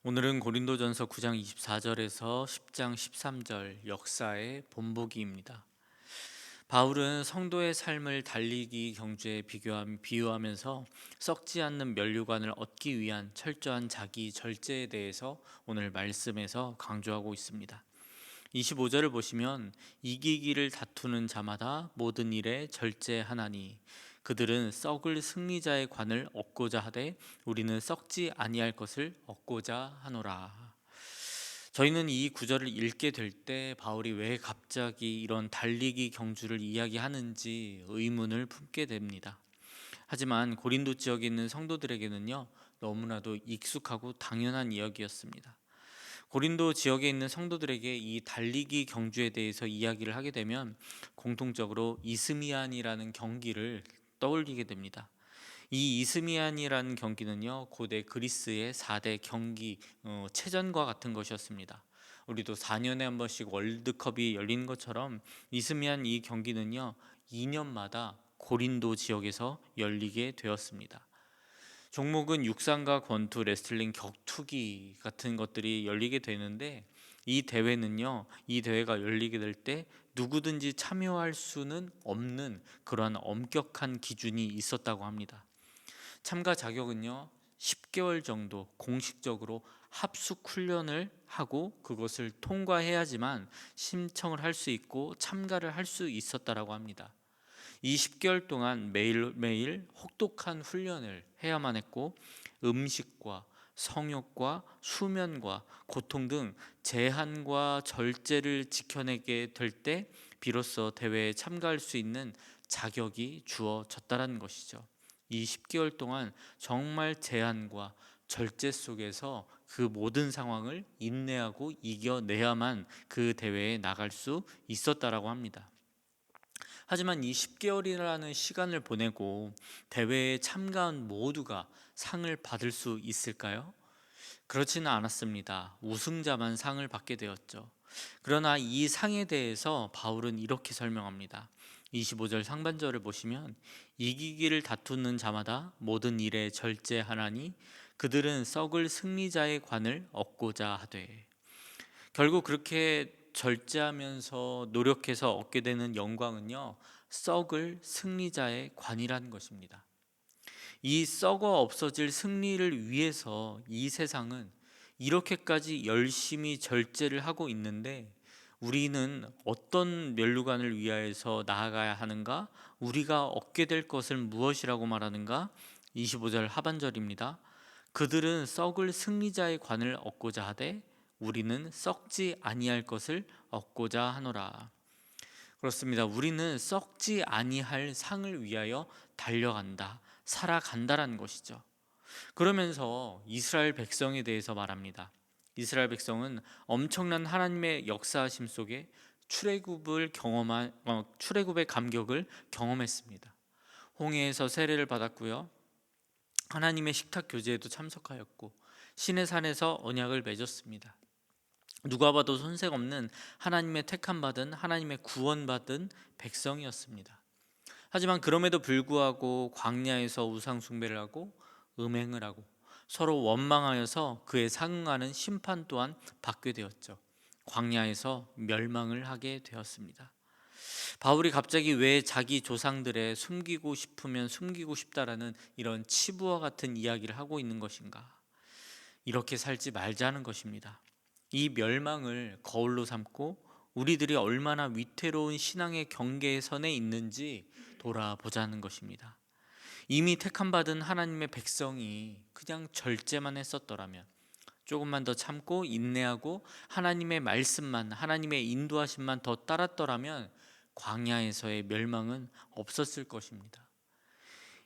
오늘은 고린도전서 9장 24절에서 10장 13절 역사의 본보기입니다. 바울은 성도의 삶을 달리기 경주에 비유하면서 썩지 않는 면류관을 얻기 위한 철저한 자기 절제에 대해서 오늘 말씀에서 강조하고 있습니다. 25절을 보시면 이기기를 다투는 자마다 모든 일에 절제하나니 그들은 썩을 승리자의 관을 얻고자 하되 우리는 썩지 아니할 것을 얻고자 하노라. 저희는 이 구절을 읽게 될 때 바울이 왜 갑자기 이런 달리기 경주를 이야기하는지 의문을 품게 됩니다. 하지만 고린도 지역에 있는 성도들에게는요, 너무나도 익숙하고 당연한 이야기였습니다. 고린도 지역에 있는 성도들에게 이 달리기 경주에 대해서 이야기를 하게 되면 공통적으로 이스미안이라는 경기를 떠올리게 됩니다. 이 이스미안이라는 경기는요, 고대 그리스의 4대 경기 체전과 같은 것이었습니다. 우리도 4년에 한 번씩 월드컵이 열리는 것처럼 이스미안 이 경기는요, 2년마다 고린도 지역에서 열리게 되었습니다. 종목은 육상과 권투, 레슬링, 격투기 같은 것들이 열리게 되는데 이 대회가 열리게 될 때 누구든지 참여할 수는 없는 그러한 엄격한 기준이 있었다고 합니다. 참가 자격은요, 10개월 정도 공식적으로 합숙 훈련을 하고 그것을 통과해야지만 신청을 할 수 있고 참가를 할 수 있었다라고 합니다. 이 10개월 동안 매일매일 혹독한 훈련을 해야만 했고 음식과 성욕과 수면과 고통 등 제한과 절제를 지켜내게 될 때 비로소 대회에 참가할 수 있는 자격이 주어졌다는 것이죠. 이 10개월 동안 정말 제한과 절제 속에서 그 모든 상황을 인내하고 이겨내야만 그 대회에 나갈 수 있었다라고 합니다. 하지만 이 10개월이라는 시간을 보내고 대회에 참가한 모두가 상을 받을 수 있을까요? 그렇지는 않았습니다. 우승자만 상을 받게 되었죠. 그러나 이 상에 대해서 바울은 이렇게 설명합니다. 25절 상반절을 보시면 이기기를 다투는 자마다 모든 일에 절제하나니 그들은 썩을 승리자의 관을 얻고자 하되. 결국 그렇게 절제하면서 노력해서 얻게 되는 영광은요, 썩을 승리자의 관이라는 것입니다. 이 썩어 없어질 승리를 위해서 이 세상은 이렇게까지 열심히 절제를 하고 있는데 우리는 어떤 면류관을 위하여서 나아가야 하는가? 우리가 얻게 될 것은 무엇이라고 말하는가? 25절 하반절입니다. 그들은 썩을 승리자의 관을 얻고자 하되 우리는 썩지 아니할 것을 얻고자 하노라. 그렇습니다. 우리는 썩지 아니할 상을 위하여 달려간다, 살아간다라는 것이죠. 그러면서 이스라엘 백성에 대해서 말합니다. 이스라엘 백성은 엄청난 하나님의 역사하심 속에 출애굽의 감격을 경험했습니다. 홍해에서 세례를 받았고요. 하나님의 식탁 교제에도 참석하였고 신의 산에서 언약을 맺었습니다. 누가 봐도 손색 없는 하나님의 택함 받은 하나님의 구원받은 백성이었습니다. 하지만 그럼에도 불구하고 광야에서 우상 숭배를 하고 음행을 하고 서로 원망하여서 그에 상응하는 심판 또한 받게 되었죠. 광야에서 멸망을 하게 되었습니다. 바울이 갑자기 왜 자기 조상들의 숨기고 싶으면 숨기고 싶다라는 이런 치부와 같은 이야기를 하고 있는 것인가? 이렇게 살지 말자는 것입니다. 이 멸망을 거울로 삼고 우리들이 얼마나 위태로운 신앙의 경계선에 있는지 돌아보자는 것입니다. 이미 택함받은 하나님의 백성이 그냥 절제만 했었더라면, 조금만 더 참고 인내하고 하나님의 말씀만, 하나님의 인도하심만 더 따랐더라면 광야에서의 멸망은 없었을 것입니다.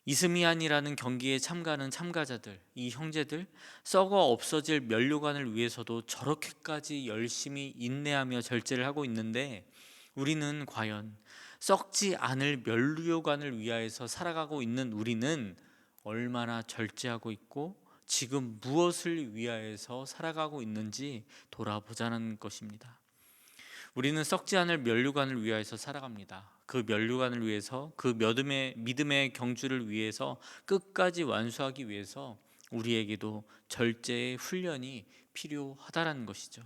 이스미안이라는 경기에 참가하는 참가자들, 이 형제들, 썩어 없어질 면류관을 위해서도 저렇게까지 열심히 인내하며 절제를 하고 있는데 우리는 과연 썩지 않을 면류관을 위하여서 살아가고 있는 우리는 얼마나 절제하고 있고 지금 무엇을 위하여서 살아가고 있는지 돌아보자는 것입니다. 우리는 썩지 않을 면류관을 위하여서 살아갑니다. 그 면류관을 위해서, 그 믿음의 경주를 위해서 끝까지 완수하기 위해서 우리에게도 절제의 훈련이 필요하다라는 것이죠.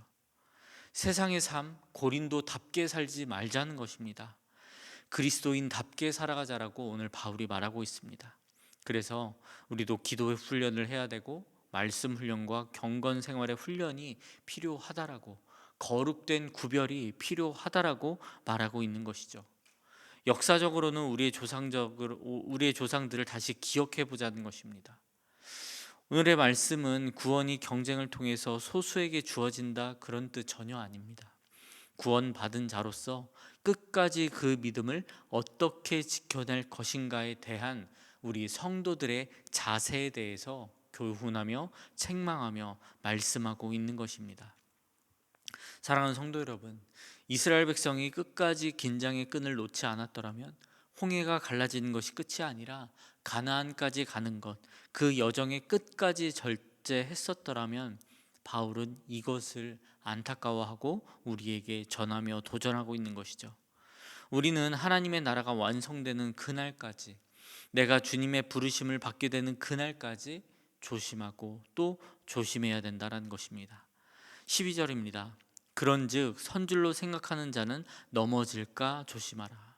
세상의 삶, 고린도답게 살지 말자는 것입니다. 그리스도인답게 살아가자라고 오늘 바울이 말하고 있습니다. 그래서 우리도 기도의 훈련을 해야 되고 말씀 훈련과 경건 생활의 훈련이 필요하다라고, 거룩된 구별이 필요하다라고 말하고 있는 것이죠. 역사적으로는 우리의 조상들을 다시 기억해 보자는 것입니다. 오늘의 말씀은 구원이 경쟁을 통해서 소수에게 주어진다 그런 뜻 전혀 아닙니다. 구원받은 자로서 끝까지 그 믿음을 어떻게 지켜낼 것인가에 대한 우리 성도들의 자세에 대해서 교훈하며 책망하며 말씀하고 있는 것입니다. 사랑하는 성도 여러분, 이스라엘 백성이 끝까지 긴장의 끈을 놓지 않았더라면 홍해가 갈라지는 것이 끝이 아니라 가나안까지 가는 것, 그 여정의 끝까지 절제했었더라면 바울은 이것을 안타까워하고 우리에게 전하며 도전하고 있는 것이죠. 우리는 하나님의 나라가 완성되는 그날까지, 내가 주님의 부르심을 받게 되는 그날까지 조심하고 또 조심해야 된다는 것입니다. 12절입니다. 그런즉 선줄로 생각하는 자는 넘어질까 조심하라.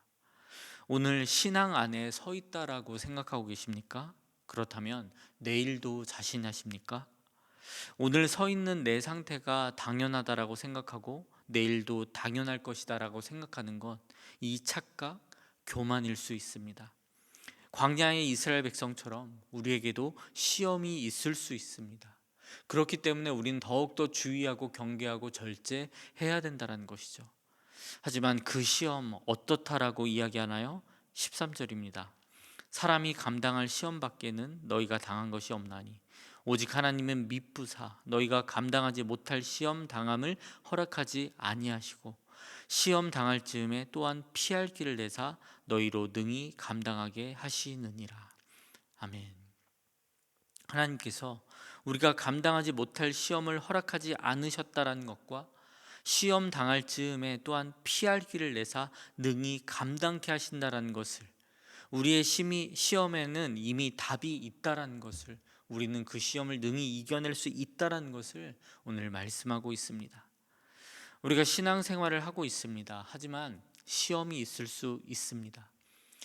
오늘 신앙 안에 서 있다라고 생각하고 계십니까? 그렇다면 내일도 자신하십니까? 오늘 서 있는 내 상태가 당연하다라고 생각하고 내일도 당연할 것이다라고 생각하는 것, 이 착각, 교만일 수 있습니다. 광야의 이스라엘 백성처럼 우리에게도 시험이 있을 수 있습니다. 그렇기 때문에 우리는 더욱더 주의하고 경계하고 절제해야 된다는 것이죠. 하지만 그 시험 어떻다라고 이야기하나요? 13절입니다. 사람이 감당할 시험 밖에는 너희가 당한 것이 없나니 오직 하나님은 미쁘사 너희가 감당하지 못할 시험 당함을 허락하지 아니하시고 시험 당할 즈음에 또한 피할 길을 내사 너희로 능히 감당하게 하시느니라. 아멘. 하나님께서 우리가 감당하지 못할 시험을 허락하지 않으셨다라는 것과 시험 당할 즈음에 또한 피할 길을 내사 능히 감당케 하신다라는 것을, 우리의 시험에는 이미 답이 있다라는 것을, 우리는 그 시험을 능히 이겨낼 수 있다라는 것을 오늘 말씀하고 있습니다. 우리가 신앙생활을 하고 있습니다. 하지만 시험이 있을 수 있습니다.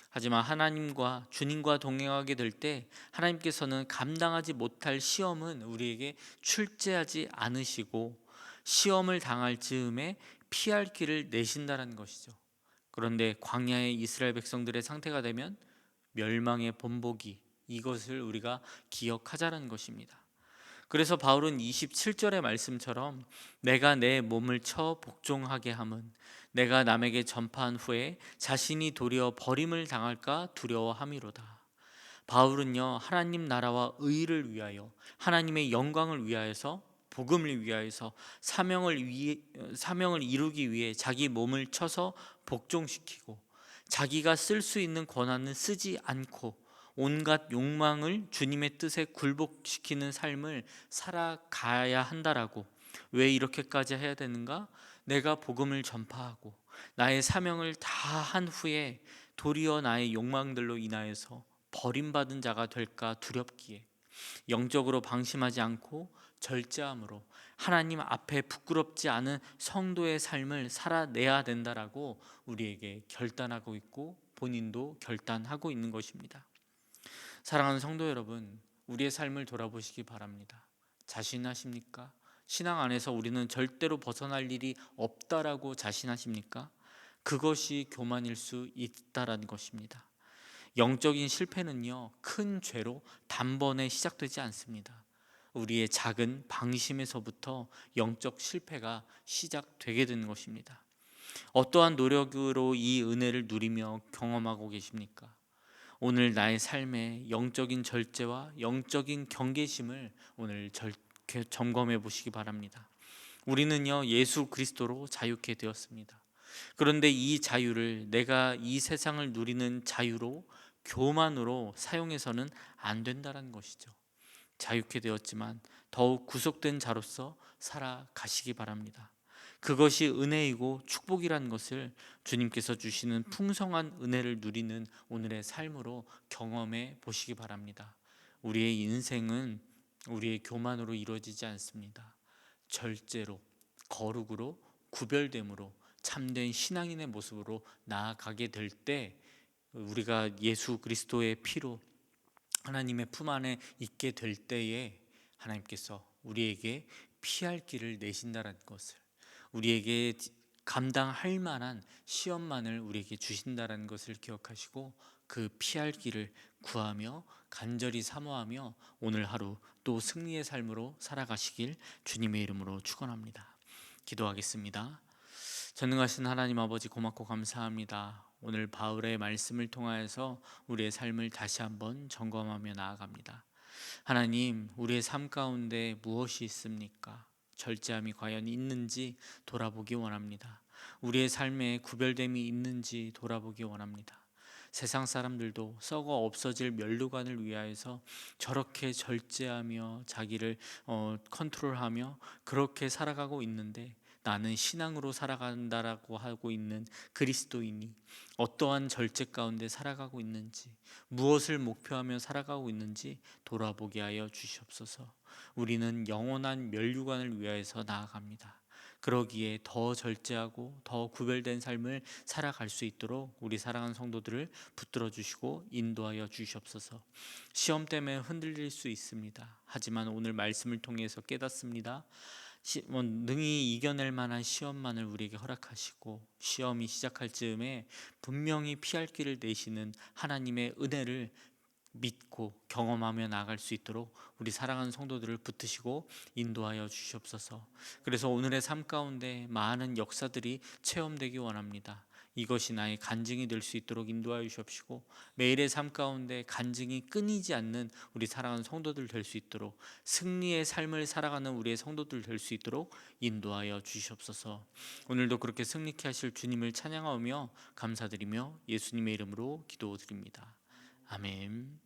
하지만 하나님과 주님과 동행하게 될 때 하나님께서는 감당하지 못할 시험은 우리에게 출제하지 않으시고 시험을 당할 즈음에 피할 길을 내신다는 것이죠. 그런데 광야의 이스라엘 백성들의 상태가 되면 멸망의 본보기, 이것을 우리가 기억하자는 것입니다. 그래서 바울은 27절의 말씀처럼 내가 내 몸을 쳐 복종하게 함은 내가 남에게 전파한 후에 자신이 도리어 버림을 당할까 두려워함이로다. 바울은요, 하나님 나라와 의를 위하여, 하나님의 영광을 위하여서, 복음을 위하여서 사명을 이루기 위해 자기 몸을 쳐서 복종시키고 자기가 쓸 수 있는 권한은 쓰지 않고 온갖 욕망을 주님의 뜻에 굴복시키는 삶을 살아가야 한다라고. 왜 이렇게까지 해야 되는가? 내가 복음을 전파하고 나의 사명을 다 한 후에 도리어 나의 욕망들로 인하여서 버림받은 자가 될까 두렵기에 영적으로 방심하지 않고 절제함으로 하나님 앞에 부끄럽지 않은 성도의 삶을 살아내야 된다라고 우리에게 결단하고 있고 본인도 결단하고 있는 것입니다. 사랑하는 성도 여러분, 우리의 삶을 돌아보시기 바랍니다. 자신하십니까? 신앙 안에서 우리는 절대로 벗어날 일이 없다라고 자신하십니까? 그것이 교만일 수 있다라는 것입니다. 영적인 실패는요, 큰 죄로 단번에 시작되지 않습니다. 우리의 작은 방심에서부터 영적 실패가 시작되게 되는 것입니다. 어떠한 노력으로 이 은혜를 누리며 경험하고 계십니까? 오늘 나의 삶의 영적인 절제와 영적인 경계심을 오늘 점검해 보시기 바랍니다. 우리는요, 예수 그리스도로 자유케 되었습니다. 그런데 이 자유를 내가 이 세상을 누리는 자유로, 교만으로 사용해서는 안 된다는 것이죠. 자유케 되었지만 더욱 구속된 자로서 살아가시기 바랍니다. 그것이 은혜이고 축복이라는 것을 주님께서 주시는 풍성한 은혜를 누리는 오늘의 삶으로 경험해 보시기 바랍니다. 우리의 인생은 우리의 교만으로 이루어지지 않습니다. 절제로, 거룩으로, 구별됨으로, 참된 신앙인의 모습으로 나아가게 될 때, 우리가 예수 그리스도의 피로 하나님의 품 안에 있게 될 때에 하나님께서 우리에게 피할 길을 내신다는 것을, 우리에게 감당할 만한 시험만을 우리에게 주신다는 것을 기억하시고, 그 피할 길을 구하며 간절히 사모하며 오늘 하루 또 승리의 삶으로 살아가시길 주님의 이름으로 축원합니다. 기도하겠습니다. 전능하신 하나님 아버지, 고맙고 감사합니다. 오늘 바울의 말씀을 통하여서 우리의 삶을 다시 한번 점검하며 나아갑니다. 하나님, 우리의 삶 가운데 무엇이 있습니까? 절제함이 과연 있는지 돌아보기 원합니다. 우리의 삶에 구별됨이 있는지 돌아보기 원합니다. 세상 사람들도 썩어 없어질 면류관을 위하여서 저렇게 절제하며 자기를 컨트롤하며 그렇게 살아가고 있는데, 나는 신앙으로 살아간다라고 하고 있는 그리스도인이 어떠한 절제 가운데 살아가고 있는지, 무엇을 목표하며 살아가고 있는지 돌아보게 하여 주시옵소서. 우리는 영원한 면류관을 위하여서 나아갑니다. 그러기에 더 절제하고 더 구별된 삶을 살아갈 수 있도록 우리 사랑하는 성도들을 붙들어 주시고 인도하여 주시옵소서. 시험 때문에 흔들릴 수 있습니다. 하지만 오늘 말씀을 통해서 깨닫습니다. 능히 이겨낼 만한 시험만을 우리에게 허락하시고, 시험이 시작할 즈음에 분명히 피할 길을 내시는 하나님의 은혜를 믿고 경험하며 나아갈 수 있도록 우리 사랑하는 성도들을 붙드시고 인도하여 주시옵소서. 그래서 오늘의 삶 가운데 많은 역사들이 체험되기 원합니다. 이것이 나의 간증이 될 수 있도록 인도하여 주시옵시고, 매일의 삶 가운데 간증이 끊이지 않는 우리 사랑하는 성도들 될 수 있도록, 승리의 삶을 살아가는 우리의 성도들 될 수 있도록 인도하여 주시옵소서. 오늘도 그렇게 승리케 하실 주님을 찬양하며 감사드리며 예수님의 이름으로 기도드립니다. 아멘.